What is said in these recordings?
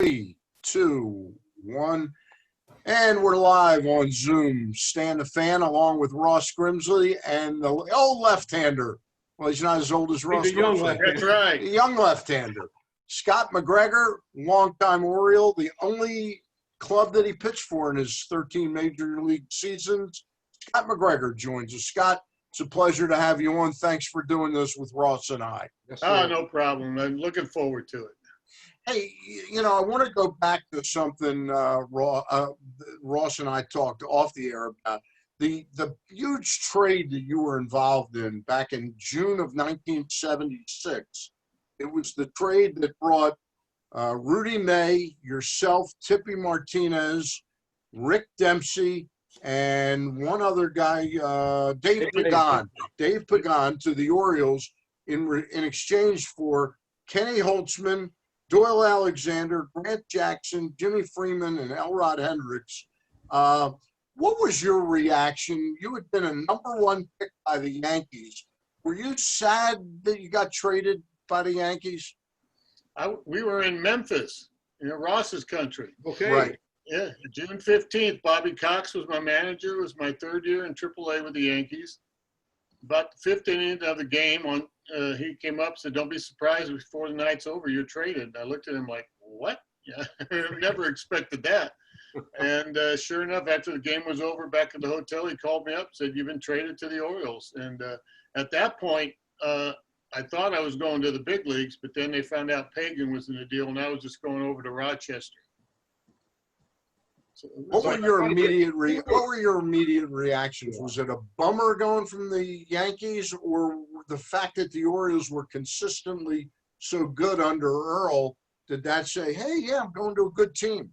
3, 2, 1. And we're live on Zoom. Stan the Fan along with Ross Grimsley and the old left-hander. Well, he's not as old as Ross Grimsley. That's right. The young left-hander. Scott McGregor, longtime Oriole, the only club that he pitched for in his 13 major league seasons. Scott McGregor joins us. Scott, it's a pleasure to have you on. Thanks for doing this with Ross and I. Yes, no problem. I'm looking forward to it. Hey, I want to go back to something Ross and I talked off the air about. The huge trade that you were involved in back in June of 1976. It was the trade that brought Rudy May, yourself, Tippy Martinez, Rick Dempsey, and one other guy, Dave Pagan to the Orioles in exchange for Kenny Holtzman, Doyle Alexander, Grant Jackson, Jimmy Freeman, and Elrod Hendricks. What was your reaction? You had been a #1 pick by the Yankees. Were you sad that you got traded by the Yankees? We were in Memphis, Ross's country. Okay. Right. Yeah, June 15th, Bobby Cox was my manager. It was my third year in AAA with the Yankees. About the 5th inning of the game, he came up and said, "Don't be surprised before the night's over, you're traded." And I looked at him like, "What?" Yeah, never expected that. And sure enough, after the game was over, back at the hotel, he called me up, said, "You've been traded to the Orioles." And at that point, I thought I was going to the big leagues, but then they found out Pagan was in the deal, and I was just going over to Rochester. So What were your immediate reactions? Was it a bummer going from the Yankees, or the fact that the Orioles were consistently so good under Earl? Did that say, "Hey, yeah, I'm going to a good team"?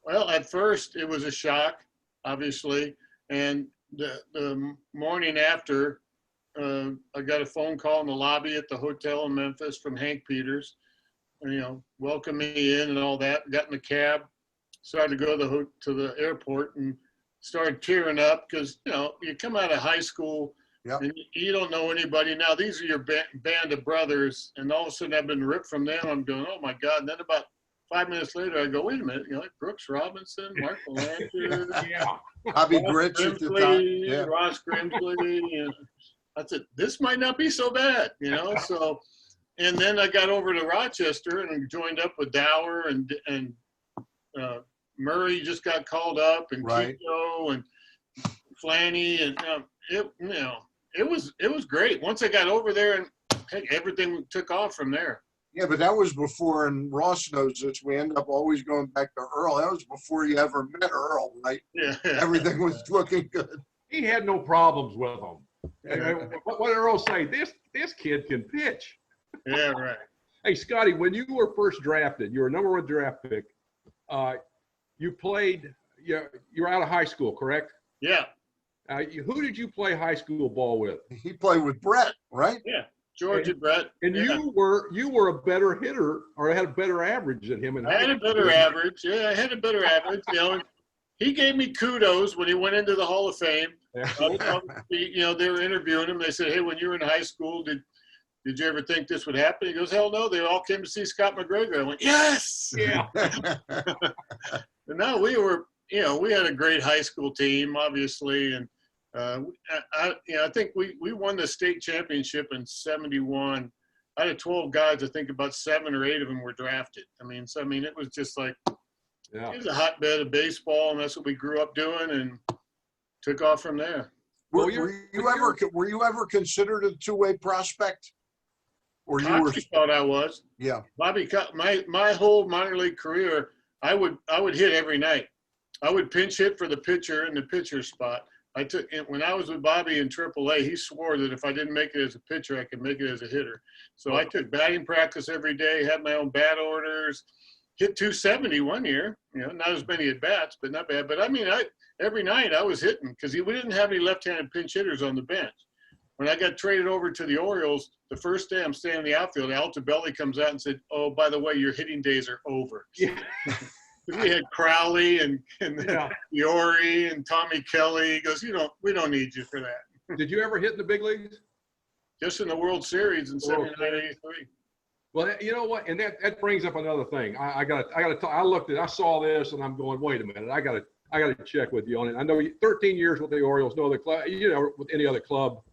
Well, at first it was a shock, obviously, and the morning after, I got a phone call in the lobby at the hotel in Memphis from Hank Peters, welcome me in and all that. Got in the cab, started to go to the airport, and started tearing up because you come out of high school. Yep. And you don't know anybody. Now these are your band of brothers, and all of a sudden I've been ripped from them. I'm going, "Oh my God!" And then about 5 minutes later, I go, "Wait a minute, Brooks Robinson, Mark Melancon, Bobby Grich at the time, yeah. Ross Grimsley." I said, "This might not be so bad," So, and then I got over to Rochester and joined up with Dower and Murray just got called up, and right. Kiko and Flanny, and it was great. Once I got over there, and heck, everything took off from there. Yeah, but that was before, and Ross knows this, we end up always going back to Earl. That was before you ever met Earl, right? Yeah. Everything was looking good. He had no problems with them. What did Earl say? This kid can pitch. Yeah, right. Hey, Scotty, when you were first drafted, you were a #1 draft pick. You played. You're out of high school, correct? Yeah. Who did you play high school ball with? He played with Brett, right? Yeah, George and Brett. And yeah. you were a better hitter, or had a better average than him. I had a better average. Yeah, I had a better average. He gave me kudos when he went into the Hall of Fame. They were interviewing him. They said, "Hey, when you were in high school, did you ever think this would happen?" He goes, "Hell no, they all came to see Scott McGregor." I went, "Yes!" Yeah. But no, we had a great high school team, obviously. And I think we won the state championship in '71. Out of 12 guys, I think about 7 or 8 of them were drafted. It was just like, It was a hotbed of baseball, and that's what we grew up doing, and took off from there. Were you ever considered a two-way prospect? Or you were? Thought I was. Yeah. Bobby, my whole minor league career, I would hit every night. I would pinch hit for the pitcher in the pitcher spot. When I was with Bobby in AAA, he swore that if I didn't make it as a pitcher, I could make it as a hitter. So I took batting practice every day, had my own bat orders, hit 270 one year. Not as many at bats, but not bad. But every night I was hitting because we didn't have any left-handed pinch hitters on the bench. When I got traded over to the Orioles, the first day I'm standing in the outfield, Altobelli comes out and said, "Oh, by the way, your hitting days are over." Yeah. We had Crowley and Fiore and Tommy Kelly. He goes, "We don't need you for that." Did you ever hit in the big leagues? Just in the World Series in '79, '83. Well, you know what, and that brings up another thing. I saw this, and I'm going, wait a minute, I got to check with you on it. I know 13 years with the Orioles, no other club, with any other club,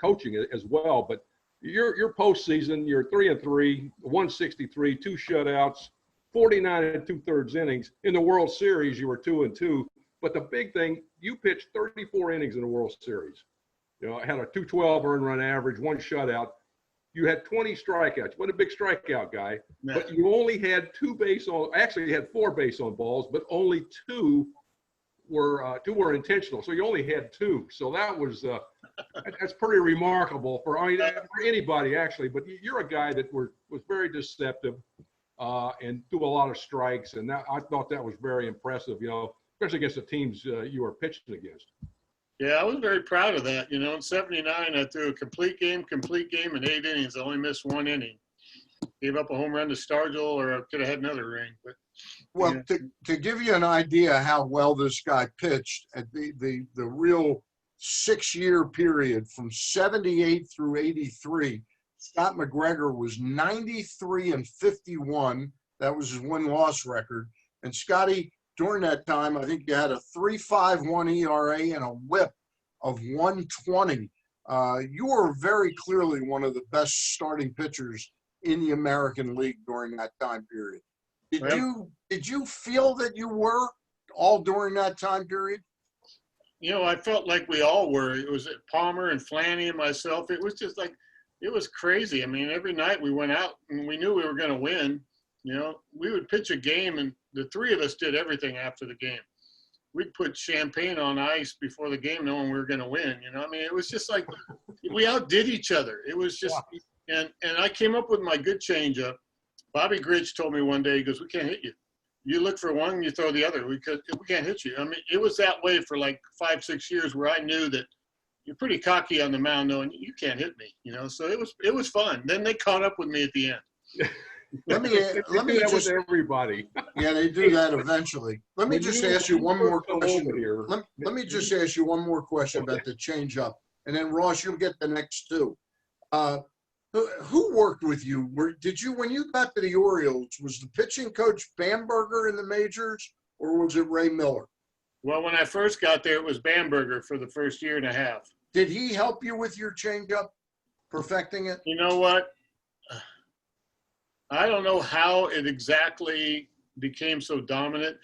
coaching as well. But your postseason, you're 3-3, 163, 2 shutouts, 49 2/3 innings. In the World Series, you were 2-2. But the big thing, you pitched 34 innings in the World Series. Had a 212 earned run average, 1 shutout. You had 20 strikeouts. What a big strikeout guy. Yeah. But you only had 2 base on, actually you had 4 base on balls, but only 2 were intentional. So you only had 2. So that was, that's pretty remarkable for anybody actually, but you're a guy that was very deceptive, and threw a lot of strikes. And I thought that was very impressive, especially against the teams you were pitching against. Yeah, I was very proud of that. In '79, I threw a complete game in 8 innings. I only missed 1 inning. Gave up a home run to Stargell, or I could have had another ring. But Well, to give you an idea how well this guy pitched at the real 6-year period from 78 through 83, Scott McGregor was 93-51. That was his win-loss record. And Scotty, during that time, I think you had a 3.51 ERA and a WHIP of 120. You were very clearly one of the best starting pitchers in the American League during that time period. Did you feel that you were all during that time period? I felt like we all were. It was Palmer and Flanny and myself. It was just like, it was crazy. I mean, every night we went out and we knew we were going to win. We would pitch a game, and the 3 of us did everything after the game. We'd put champagne on ice before the game knowing we were going to win. I mean, it was just like we outdid each other. It was just, and I came up with my good changeup. Bobby Gridge told me one day, he goes, "We can't hit you. You look for one, you throw the other. We can't hit you." I mean, it was that way for like 5-6 years, where I knew that you're pretty cocky on the mound, knowing you can't hit me. So it was fun. Then they caught up with me at the end. Let me just with everybody. Yeah, they do that eventually. Let me just ask you one more question. Let me just ask you one more question about the changeup, and then Ross, you'll get the next 2. Who worked with you? Did you, when you got to the Orioles, was the pitching coach Bamberger in the majors, or was it Ray Miller? Well, when I first got there, it was Bamberger for the first year and a half. Did he help you with your changeup, perfecting it? You know what? I don't know how it exactly became so dominant.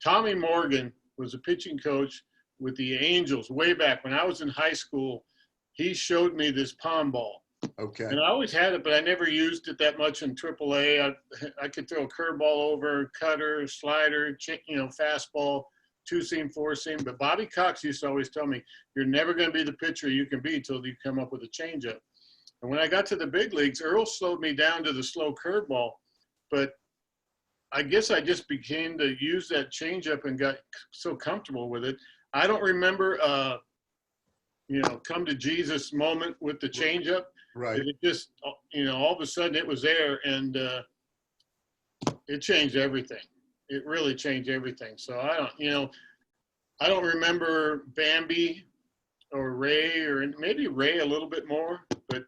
Tommy Morgan was a pitching coach with the Angels way back when I was in high school. He showed me this palm ball. Okay. And I always had it, but I never used it that much in AAA. I could throw a curveball over, cutter, slider, fastball, 2-seam, 4-seam. But Bobby Cox used to always tell me, "You're never going to be the pitcher you can be until you come up with a changeup." And when I got to the big leagues, Earl slowed me down to the slow curveball. But I guess I just began to use that changeup and got so comfortable with it. I don't remember come to Jesus moment with the changeup. Right. It just, all of a sudden it was there, and it changed everything. It really changed everything. So I don't remember Bambi or Ray, or maybe Ray a little bit more, but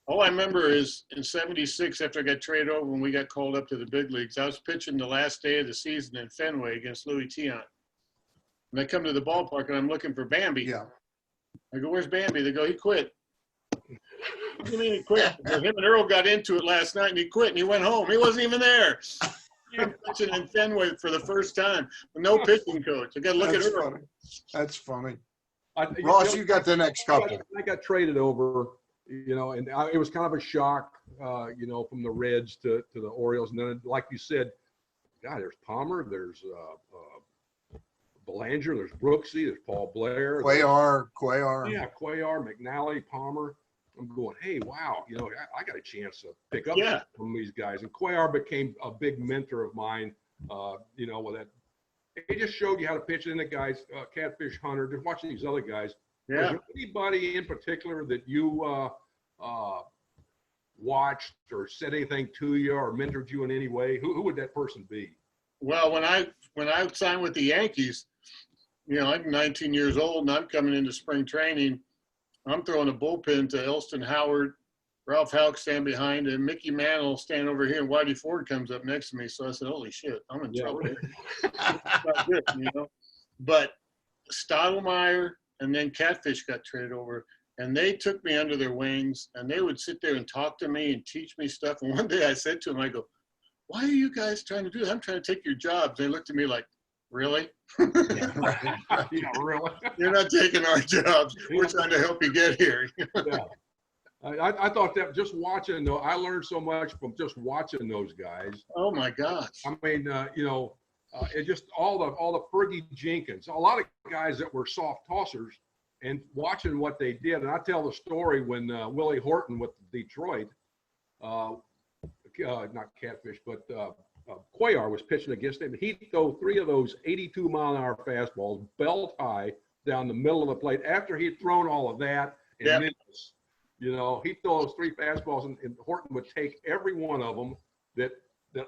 all I remember is in '76, after I got traded over when we got called up to the big leagues, I was pitching the last day of the season in Fenway against Louis Tiant. And I come to the ballpark and I'm looking for Bambi. Yeah. I go, "Where's Bambi?" They go, "He quit." What do you mean he quit? Him and Earl got into it last night and he quit and he went home. He wasn't even there. He was pitching in Fenway for the first time with no pitching coach. I got to look at Earl. Funny. That's funny. Ross, you got the next couple. I got traded over, and it was kind of a shock, from the Reds to the Orioles. And then, like you said, God, there's Palmer, there's Belanger, there's Brooksy, there's Paul Blair. Cuellar. Yeah, Cuellar, McNally, Palmer. I'm going, hey, wow, I got a chance to pick up from these guys. And Cuellar became a big mentor of mine, with that. He just showed you how to pitch. And the guys, Catfish Hunter, just watching these other guys. Yeah. Was there anybody in particular that you watched or said anything to you or mentored you in any way? Who would that person be? Well, when I signed with the Yankees, I'm 19 years old and I'm coming into spring training. I'm throwing a bullpen to Elston Howard, Ralph Houck stand behind, and Mickey Mantle stand over here, and Whitey Ford comes up next to me. So I said, "Holy shit, I'm in trouble." It's not good, you know. But Stottlemyre and then Catfish got traded over, and they took me under their wings, and they would sit there and talk to me and teach me stuff. And one day I said to them, I go, "Why are you guys trying to do that? I'm trying to take your jobs." They looked at me like, "Really?" Yeah, really. "You're not taking our jobs. We're trying to help you get here." Yeah. I thought that just watching, though, I learned so much from just watching those guys. Oh my gosh. I mean, you know, it just all the Fergie Jenkins, a lot of guys that were soft tossers, and watching what they did. And I tell the story when Willie Horton with Detroit, not Catfish, but Cuellar was pitching against him. He'd throw 3 of those 82-mile-an-hour fastballs, belt high, down the middle of the plate after he'd thrown all of that. And Yep. miss. You know, he'd throw those 3 fastballs, and Horton would take every one of them that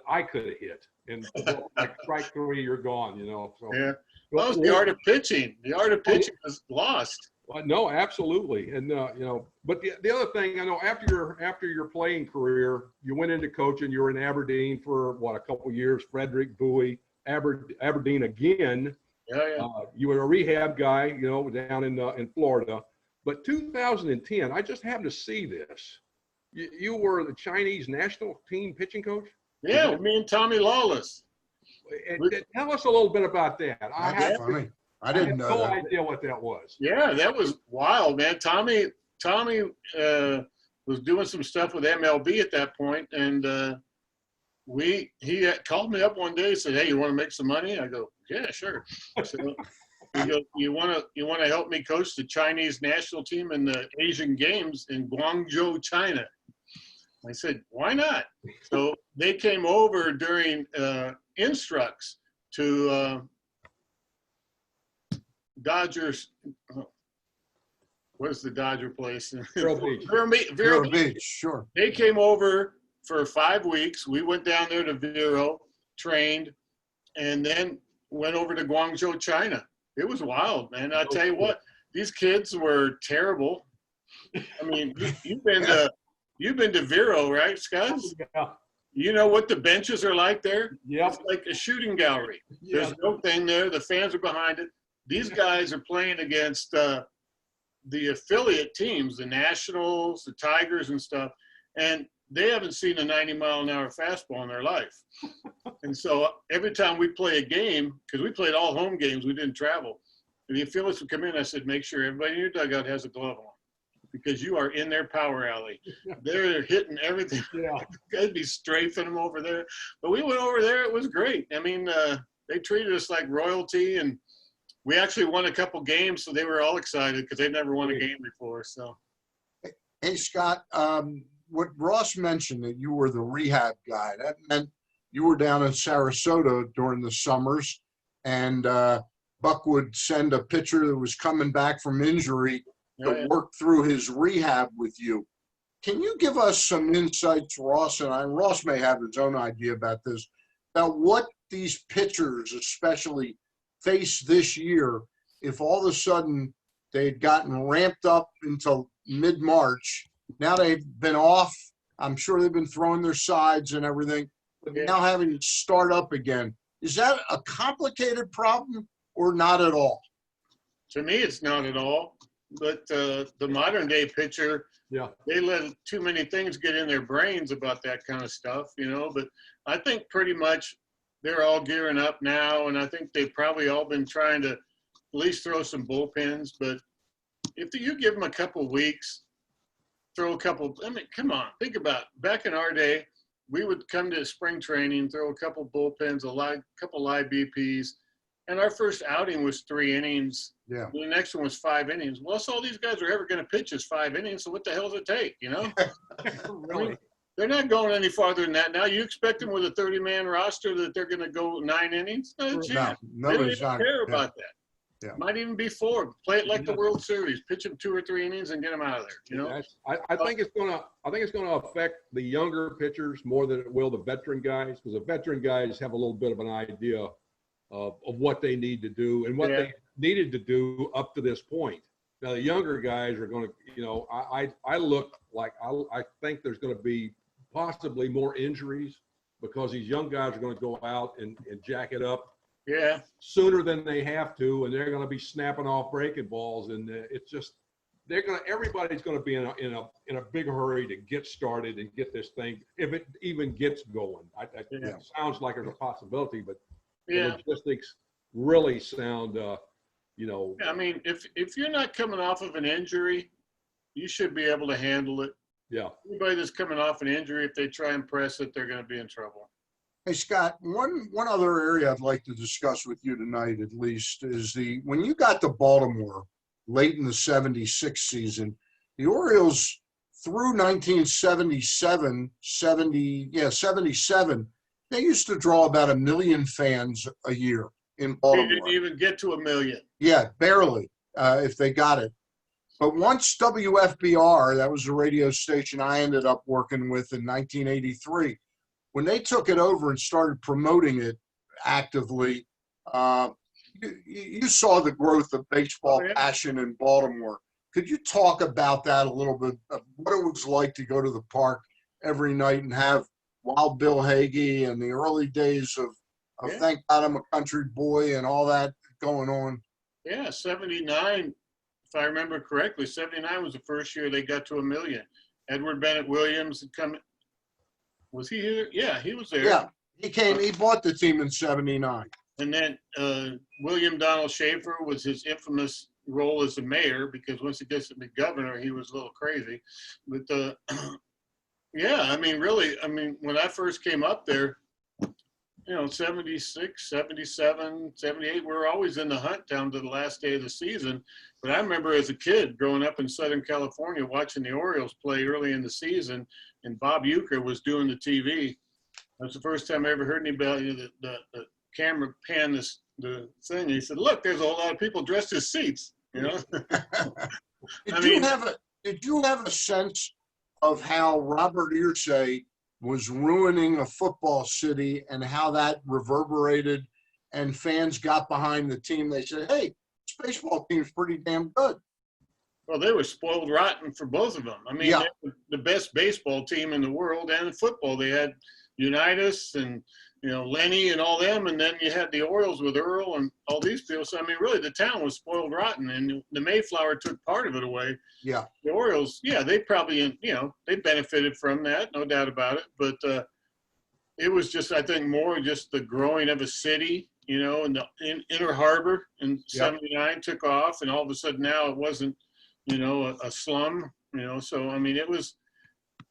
I could have hit. And like strike 3, you're gone, you know. So Yeah. Well, it was the art of pitching. The art of pitching was lost. No, absolutely. And you know, but the other thing, I know after your playing career, you went into coaching. You were in Aberdeen for what, a couple of years. Frederick, Bowie, Aberdeen again. Yeah. You were a rehab guy, you know, down in Florida. But 2010, I just happened to see this. You were the Chinese national team pitching coach? Yeah, with me and Tommy Lawless. Tell us a little bit about that. That's funny. I didn't know no that. idea what that was. Yeah, that was wild, man. Tommy was doing some stuff with MLB at that point, and he called me up one day and said, "Hey, you want to make some money?" I go, "Yeah, sure." So he goes, "You want to help me coach the Chinese national team in the Asian Games in Guangzhou, China?" I said, "Why not?" So they came over during instructs to Dodgers. What is the Dodger place? Vero Beach. Vero Beach, sure. They came over for 5 weeks. We went down there to Vero, trained, and then went over to Guangzhou, China. It was wild, man. I'll tell you what, these kids were terrible. I mean, you've been to Vero, right, Scott? Yeah. You know what the benches are like there? Yep. It's like a shooting gallery. Yeah. There's no thing there. The fans are behind it. These guys are playing against the affiliate teams, the Nationals, the Tigers and stuff, and they haven't seen a 90-mile-an-hour fastball in their life. And so every time we play a game, because we played all home games, we didn't travel, and the affiliates would come in, I said, "Make sure everybody in your dugout has a glove on, because you are in their power alley." They're hitting everything. Yeah. I'd be strafing them over there. But we went over there. It was great. I mean, they treated us like royalty, and we actually won a couple games, so they were all excited because they'd never won a game before. So, Hey, Scott, what Ross mentioned, that you were the rehab guy, that meant you were down in Sarasota during the summers, and Buck would send a pitcher that was coming back from injury to work through his rehab with you. Can you give us some insights, Ross, and Ross may have his own idea about this, about what these pitchers especially face this year if all of a sudden they'd gotten ramped up until mid-March. Now they've been off. I'm sure they've been throwing their sides and everything, but now having to start up again. Is that a complicated problem or not at all? To me, it's not at all. But the modern day pitcher, they let too many things get in their brains about that kind of stuff, you know. But I think pretty much they're all gearing up now, and I think they've probably all been trying to at least throw some bullpens. But if you give them a couple weeks, throw a couple, I mean, come on, think about it. Back in our day, we would come to spring training, throw a couple bullpens, couple live BPs, and our first outing was 3 innings. Yeah. The next one was 5 innings. Well, that's all these guys are ever going to pitch is 5 innings, so what the hell does it take, you know? Really? I mean, they're not going any farther than that. Now you expect them with a 30-man roster that they're going to go 9 innings? No chance. They don't even care about that. Yeah. Might even be 4. Play it like the World Series. Pitch them 2 or 3 innings and get them out of there. You know. I think it's gonna affect the younger pitchers more than it will the veteran guys, because the veteran guys have a little bit of an idea of what they need to do and what they needed to do up to this point. Now the younger guys are going to, I look like I think there's going to be possibly more injuries because these young guys are going to go out and jack it up sooner than they have to, and they're going to be snapping off breaking balls, and it's just everybody's going to be in a big hurry to get started and get this thing if it even gets going. It sounds like there's a possibility, but the logistics really sound. I mean, if you're not coming off of an injury, you should be able to handle it. Yeah. Anybody that's coming off an injury, if they try and press it, they're going to be in trouble. Hey, Scott, one other area I'd like to discuss with you tonight, at least, is when you got to Baltimore late in the 76 season, the Orioles through 1977, 77, they used to draw about 1 million fans a year in Baltimore. They didn't even get to 1 million. Yeah, barely, if they got it. But once WFBR, that was the radio station I ended up working with in 1983, when they took it over and started promoting it actively, you saw the growth of baseball passion in Baltimore. Could you talk about that a little bit, what it was like to go to the park every night and have Wild Bill Hagee and the early days of Thank God I'm a Country Boy and all that going on? Yeah, 79, if I remember correctly, 79 was the first year they got to 1 million. Edward Bennett Williams had come. Was he here? Yeah, he was there. Yeah, he came. He bought the team in 79. And then William Donald Schaefer was his infamous role as the mayor, because once he gets to be governor, he was a little crazy. But yeah, I mean, really, when I first came up there, 76, 77, 78, we were always in the hunt down to the last day of the season. But I remember as a kid growing up in Southern California watching the Orioles play early in the season, and Bob Uecker was doing the TV. That's the first time I ever heard anybody, the camera pan the thing. He said, "Look, there's a whole lot of people dressed as seats." Did you have a sense of how Robert Irsay was ruining a football city and how that reverberated and fans got behind the team? They said, "Hey, this baseball team's pretty damn good." Well, they were spoiled rotten for both of them. They were the best baseball team in the world, and in football they had Unitas and Lenny and all them, and then you had the Orioles with Earl and all these people. So really the town was spoiled rotten, and the Mayflower took part of it away. Yeah, the Orioles, they probably they benefited from that, no doubt about it. But it was just, I think, more just the growing of a city, and the Inner Harbor in 79 took off, and all of a sudden now it wasn't a slum. So it was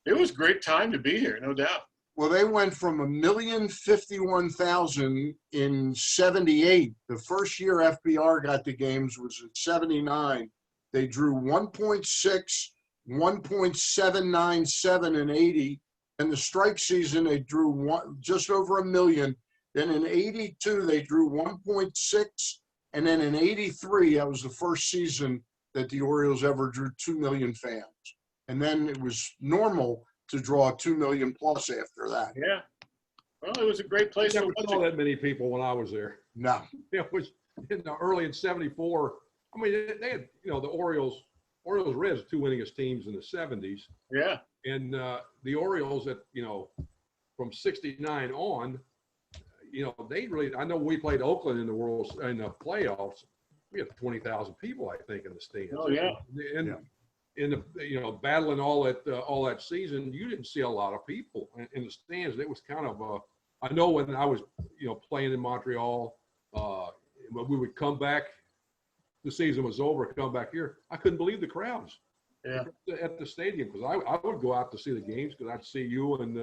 a great time to be here, no doubt. Well, they went from 1,051,000 in 78. The first year FBR got the games was in 79. They drew 1.6, 1.797 in 80. In the strike season, they drew just over 1 million. Then in 82, they drew 1.6. And then in 83, that was the first season that the Orioles ever drew 2 million fans. And then it was normal to draw 2 million plus after that. Yeah. Well, it was a great place. Never saw that many people when I was there. No. It was early in 74. They had, the Orioles Reds, 2 winningest teams in the 70s. Yeah. And the Orioles from 69 on, they really, I know we played Oakland in the playoffs. We had 20,000 people, I think, in the stands. Oh, yeah. And in the battling all that season, you didn't see a lot of people in the stands. It was kind of I know when I was playing in Montreal, when we would come back, the season was over, come back here, I couldn't believe the crowds at the stadium, because I would go out to see the games because I'd see you and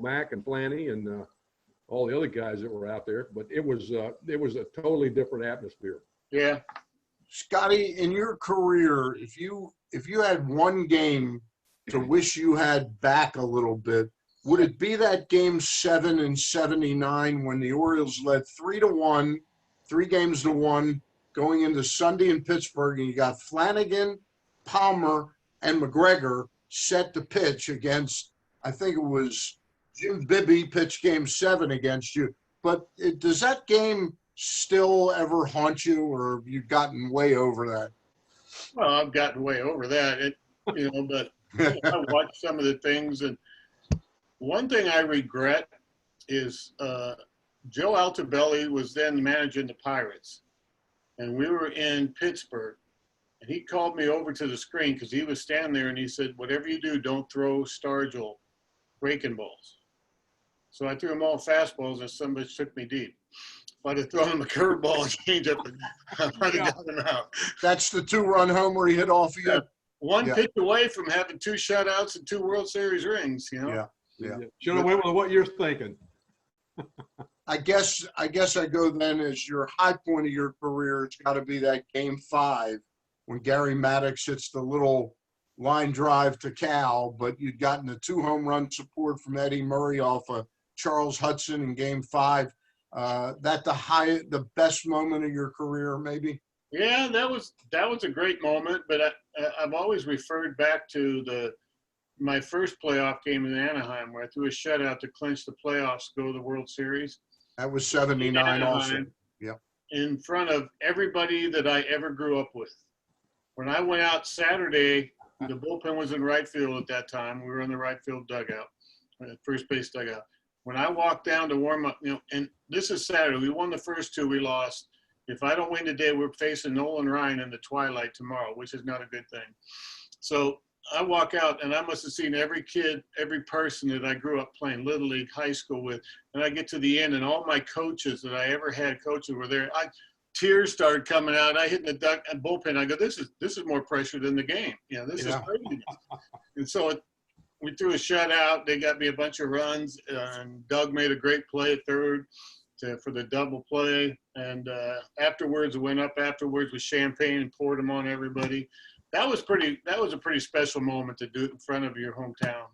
Mac and Flanny and all the other guys that were out there. But it was a totally different atmosphere. Yeah. Scotty, in your career, if you had one game to wish you had back a little bit, would it be that game 7 in 79 when the Orioles led 3-1, 3 games to 1, going into Sunday in Pittsburgh, and you got Flanagan, Palmer, and McGregor set to pitch against, I think it was Jim Bibby pitched game 7 against you. But does that game still ever haunt you, or have you gotten way over that? Well, I've gotten way over that, but I watched some of the things, and one thing I regret is Joe Altobelli was then managing the Pirates, and we were in Pittsburgh, and he called me over to the screen because he was standing there, and he said, "Whatever you do, don't throw Stargell breaking balls." So I threw him all fastballs, and somebody took me deep. If I'd have thrown him a curveball and changeup, I might have got him out. That's the 2-run homer he hit off of you. One pitch away from having 2 shutouts and 2 World Series rings, Yeah. Should have went with what you're thinking. I guess I go then as your high point of your career. It's got to be that Game 5 when Gary Maddox hits the little line drive to Cal, but you'd gotten the 2 home run support from Eddie Murray off of Charles Hudson in Game 5. That the best moment of your career, maybe? Yeah, that was a great moment. But I've always referred back to my first playoff game in Anaheim, where I threw a shutout to clinch the playoffs, go to the World Series. That was 79 also. Yeah. In front of everybody that I ever grew up with. When I went out Saturday, the bullpen was in right field at that time. We were in the right field dugout, first base dugout. When I walked down to warm up, and this is Saturday, we won the first 2, we lost. If I don't win today, we're facing Nolan Ryan in the twilight tomorrow, which is not a good thing. So I walk out, and I must have seen every kid, every person that I grew up playing Little League, high school with. And I get to the end, and all my coaches that I ever had coaches were there. Tears started coming out. I hit in the bullpen. I go, this is more pressure than the game. This is crazy. And so we threw a shutout. They got me a bunch of runs, and Doug made a great play at third for the double play. And afterwards, I went up afterwards with champagne and poured them on everybody. That was a pretty special moment to do it in front of your hometown.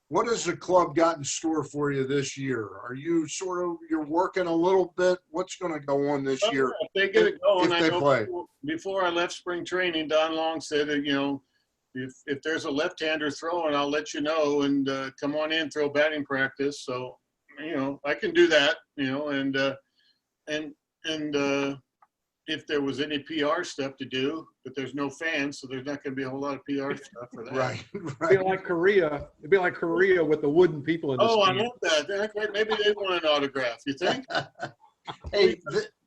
What has the club got in store for you this year? Are you you're working a little bit? What's going to go on this year? If they get it going, if they play. Before I left spring training, Don Long said that, if there's a left-hander throwing, I'll let you know, and come on in, throw batting practice. So, I can do that, and if there was any PR stuff to do, but there's no fans, so there's not going to be a whole lot of PR stuff for that. Right. It'd be like Korea. It'd be like Korea with the wooden people in the I stand. love that. Maybe they want an autograph. You think? Hey,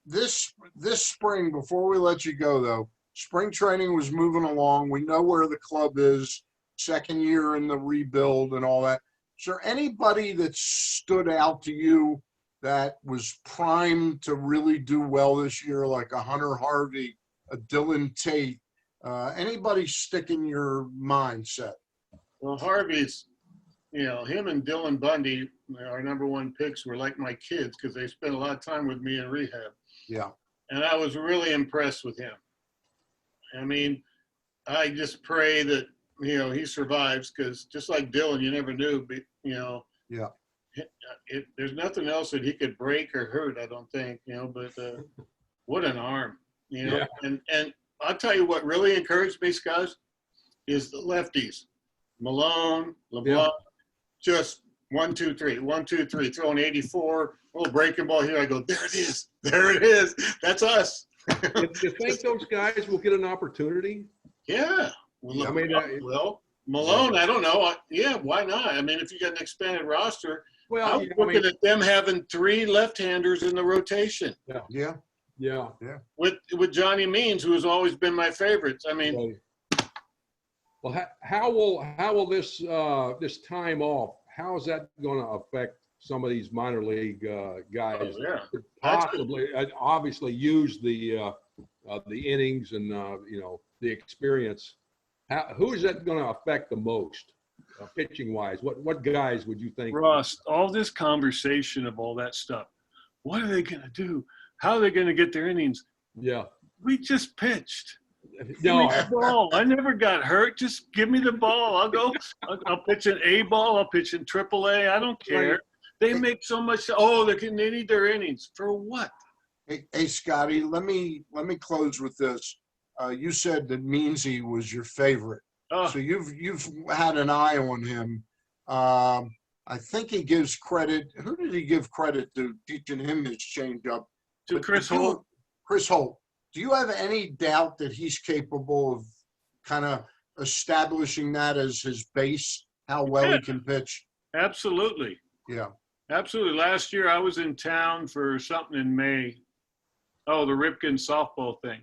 this spring, before we let you go, though, spring training was moving along. We know where the club is, second year in the rebuild and all that. Is there anybody that stood out to you that was primed to really do well this year, like a Hunter Harvey, a Dylan Tate? Anybody stick in your mindset? Well, Harvey's, him and Dylan Bundy, our number 1 picks, were like my kids because they spent a lot of time with me in rehab. Yeah. And I was really impressed with him. I mean, I just pray that, he survives, because just like Dylan, you never knew, but, Yeah. There's nothing else that he could break or hurt, I don't think, but what an arm, Yeah. And I'll tell you what really encouraged me, Scott, is the lefties. Malone, LeBlanc, just 1, 2, 3, 1, 2, 3, throwing 84, little breaking ball here. I go, there it is. There it is. That's us. You think those guys will get an opportunity? Yeah. Well, Malone, I don't know. Why not? I mean, if you got an expanded roster, I was looking at them having 3 left-handers in the rotation. Yeah. With Johnny Means, who has always been my favorite. I mean, well, how will this time off? How is that going to affect some of these minor league guys? Possibly, obviously, use the innings and the experience. Who is that going to affect the most, pitching wise? What guys would you think? Ross, all this conversation of all that stuff. What are they going to do? How are they going to get their innings? Yeah, we just pitched. No, ball. I never got hurt. Just give me the ball. I'll go. I'll pitch an A ball. I'll pitch in AAA. I don't care. They make so much. They need their innings for what? Hey, Scotty, let me close with this. You said that Meansy was your favorite, so you've had an eye on him. I think he gives credit. Who did he give credit to teaching him his changeup? To Chris Holt. Chris Holt. do you have any doubt that he's capable of kind of establishing that as his base, how well he can pitch? Absolutely. Yeah. Absolutely. Last year I was in town for something in May. Oh, the Ripken softball thing.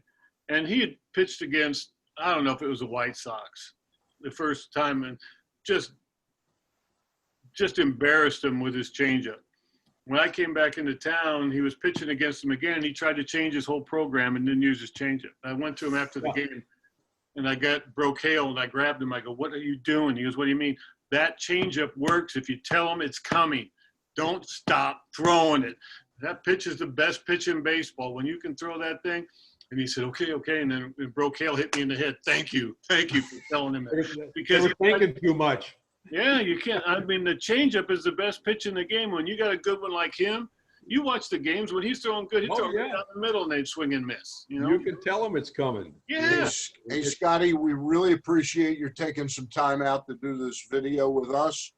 And he had pitched against, I don't know if it was the White Sox the first time, and just embarrassed him with his changeup. When I came back into town, he was pitching against him again. He tried to change his whole program and didn't use his changeup. I went to him after the game, and I broke hail, and I grabbed him. I go, "What are you doing?" He goes, "What do you mean? That changeup works if you tell him it's coming. Don't stop throwing it. That pitch is the best pitch in baseball. When you can throw that thing." And he said, okay. And then broke hail hit me in the head. Thank you for telling him that. Because they were thinking too much. Yeah, you can't. I mean, the changeup is the best pitch in the game. When you got a good one like him, you watch the games. When he's throwing good, he's throwing right down the middle, and they swing and miss. You know, you can tell him it's coming. Yeah. Hey, Scotty, we really appreciate you taking some time out to do this video with us.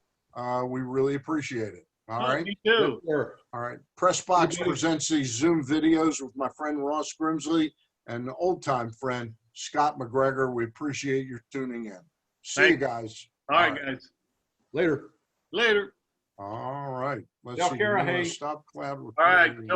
We really appreciate it. All right. Me too. All right. Pressbox presents these Zoom videos with my friend Ross Grimsley and old-time friend Scott McGregor. We appreciate your tuning in. See you guys. All right, guys. Later. Later. All right. Let's Y'all see. care, You wanna hey. Stop cloud recording. All right.